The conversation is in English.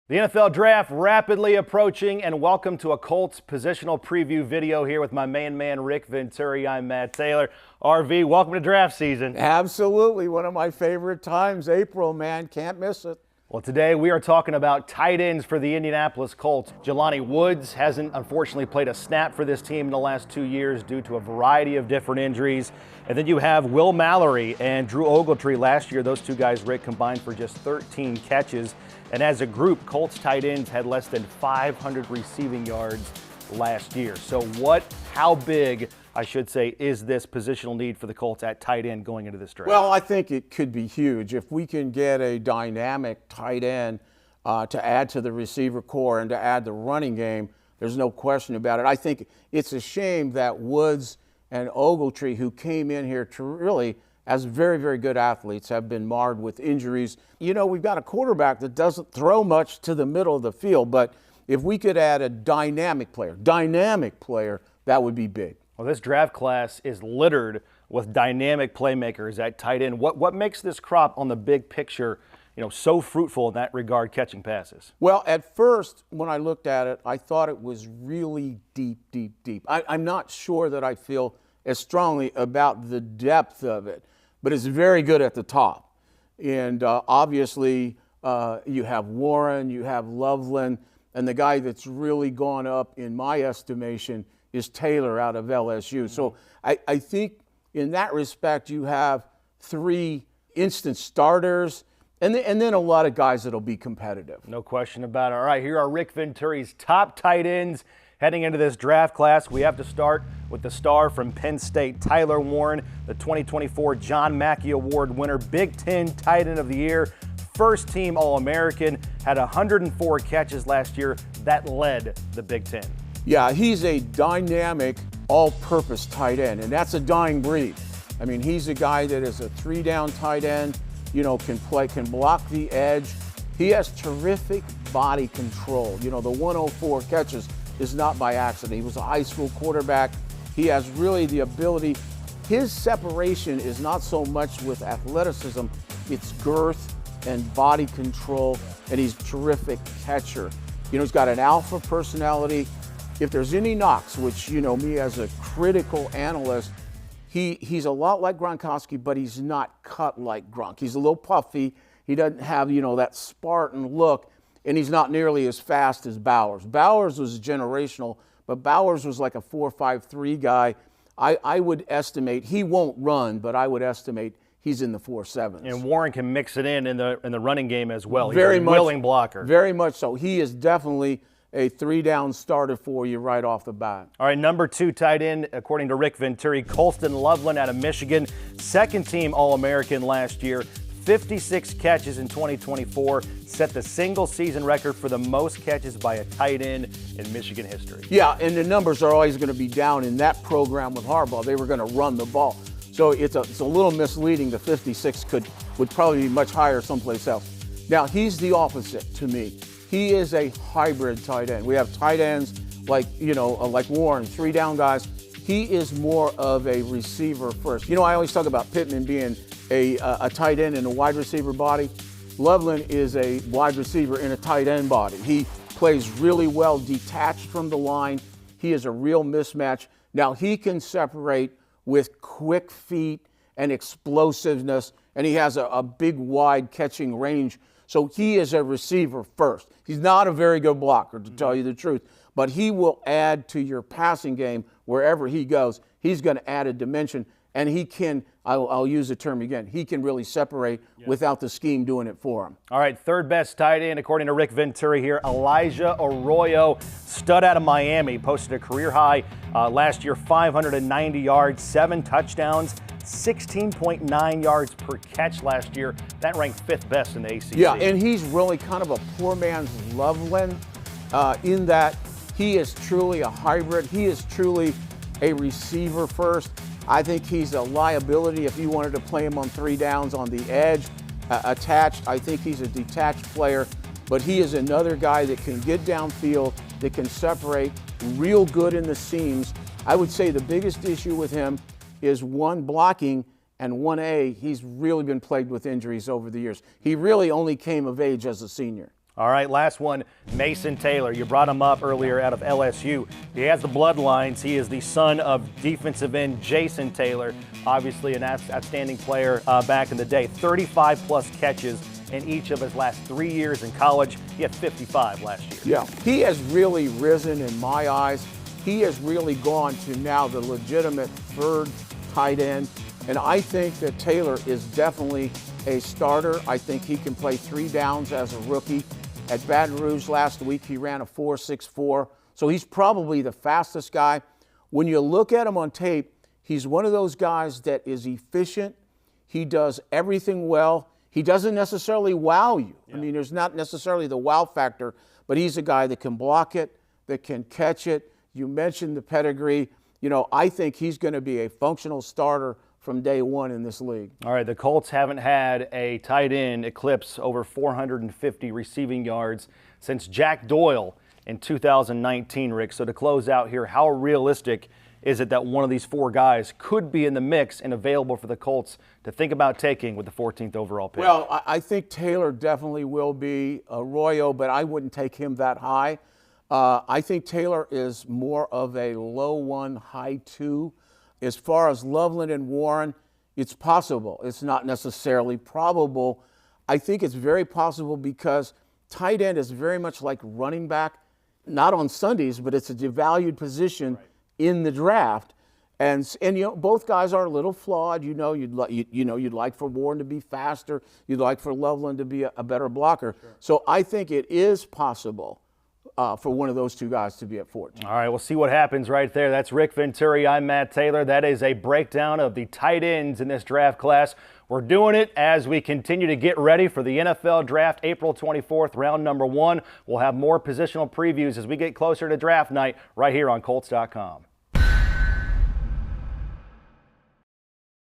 The NFL Draft rapidly approaching, and welcome to a Colts positional preview video here with my main man, Rick Venturi. I'm Matt Taylor. RV, welcome to draft season. Absolutely. One of my favorite times, April, man. Can't miss it. Well, today we are talking about tight ends for the Indianapolis Colts. Jelani Woods hasn't unfortunately played a snap for this team in the last 2 years due to a variety of different injuries. And then you have Will Mallory and Drew Ogletree. Last year, those two guys, Rick, combined for just 13 catches. And as a group, Colts tight ends had less than 500 receiving yards last year. So how big, I should say, is this positional need for the Colts at tight end going into this draft? Well, I think it could be huge. If we can get a dynamic tight end to add to the receiver core and to add the running game, there's no question about it. I think it's a shame that Woods and Ogletree, who came in here to really as very, very good athletes, have been marred with injuries. You know, we've got a quarterback that doesn't throw much to the middle of the field, but if we could add a dynamic player, that would be big. Well, this draft class is littered with dynamic playmakers at tight end. What makes this crop on the big picture, so fruitful in that regard, catching passes? Well, at first, when I looked at it, I thought it was really deep. I'm not sure that I feel as strongly about the depth of it, but it's very good at the top. And obviously, you have Warren, you have Lovelin, and the guy that's really gone up, in my estimation, is Taylor out of LSU. So I think in that respect, you have three instant starters, and then a lot of guys that'll be competitive. No question about it. All right, here are Rick Venturi's top tight ends heading into this draft class. We have to start with the star from Penn State, Tyler Warren, the 2024 John Mackey Award winner, Big Ten Tight End of the Year, first team All-American, had 104 catches last year. That led the Big Ten. Yeah, he's a dynamic, all-purpose tight end, and that's a dying breed. I mean, he's a guy that is a three-down tight end, can block the edge. He has terrific body control. The 104 catches is not by accident. He was a high school quarterback. He has really the ability. His separation is not so much with athleticism, it's girth and body control, and he's a terrific catcher. He's got an alpha personality. If there's any knocks, which, me as a critical analyst, he's a lot like Gronkowski, but he's not cut like Gronk. He's a little puffy. He doesn't have, that Spartan look, and he's not nearly as fast as Bowers. Bowers was generational, but Bowers was like a 4.53 guy. I would estimate, he won't run, but I would estimate he's in the 4.7s. And Warren can mix it in the running game as well. He's Very a much, willing blocker. Very much so. He is definitely a three-down starter for you right off the bat. All right, number 2 tight end, according to Rick Venturi, Colin Lovelin out of Michigan, second team All-American last year, 56 catches in 2024, set the single season record for the most catches by a tight end in Michigan history. Yeah, and the numbers are always going to be down in that program with Harbaugh. They were going to run the ball. So it's a little misleading. The 56 would probably be much higher someplace else. Now, he's the opposite to me. He is a hybrid tight end. We have tight ends like Warren, three-down guys. He is more of a receiver first. I always talk about Pittman being a tight end in a wide receiver body. Lovelin is a wide receiver in a tight end body. He plays really well detached from the line. He is a real mismatch. Now, he can separate with quick feet and explosiveness, and he has a big, wide catching range. So he is a receiver first. He's not a very good blocker, to tell you the truth, but he will add to your passing game wherever he goes. He's going to add a dimension, and he can, I'll use the term again, he can really separate without the scheme doing it for him. All right, third best tight end, according to Rick Venturi here, Elijah Arroyo, stud out of Miami, posted a career high last year, 590 yards, 7 touchdowns, 16.9 yards per catch last year. That ranked 5th best in the ACC. Yeah, and he's really kind of a poor man's Lovelin in that he is truly a hybrid. He is truly a receiver first. I think he's a liability if you wanted to play him on 3 downs on the edge, attached. I think he's a detached player, but he is another guy that can get downfield, that can separate real good in the seams. I would say the biggest issue with him is one, blocking, and 1A, he's really been plagued with injuries over the years. He really only came of age as a senior. All right, last one, Mason Taylor. You brought him up earlier out of LSU. He has the bloodlines. He is the son of defensive end Jason Taylor, obviously an outstanding player back in the day. 35-plus catches in each of his last 3 years in college. He had 55 last year. Yeah, he has really risen in my eyes. He has really gone to now the legitimate third tight end. And I think that Taylor is definitely a starter. I think he can play 3 downs as a rookie. At Baton Rouge last week, he ran a 4.64. So he's probably the fastest guy. When you look at him on tape, he's one of those guys that is efficient. He does everything well. He doesn't necessarily wow you. Yeah. I mean, there's not necessarily the wow factor, but he's a guy that can block it, that can catch it. You mentioned the pedigree. You know, I think he's going to be a functional starter from day one in this league. All right, the Colts haven't had a tight end eclipse over 450 receiving yards since Jack Doyle in 2019, Rick. So to close out here, how realistic is it that one of these 4 guys could be in the mix and available for the Colts to think about taking with the 14th overall pick? Well, I think Taylor definitely will be Arroyo, but I wouldn't take him that high. I think Taylor is more of a low 1, high 2. As far as Lovelin and Warren, it's possible. It's not necessarily probable. I think it's very possible because tight end is very much like running back, not on Sundays, but it's a devalued position in the draft. And you know, both guys are a little flawed. You'd like for Warren to be faster. You'd like for Lovelin to be a better blocker. Sure. So I think it is possible for one of those 2 guys to be at 14. All right, we'll see what happens right there. That's Rick Venturi. I'm Matt Taylor. That is a breakdown of the tight ends in this draft class. We're doing it as we continue to get ready for the NFL Draft, April 24th, round number 1. We'll have more positional previews as we get closer to draft night right here on Colts.com.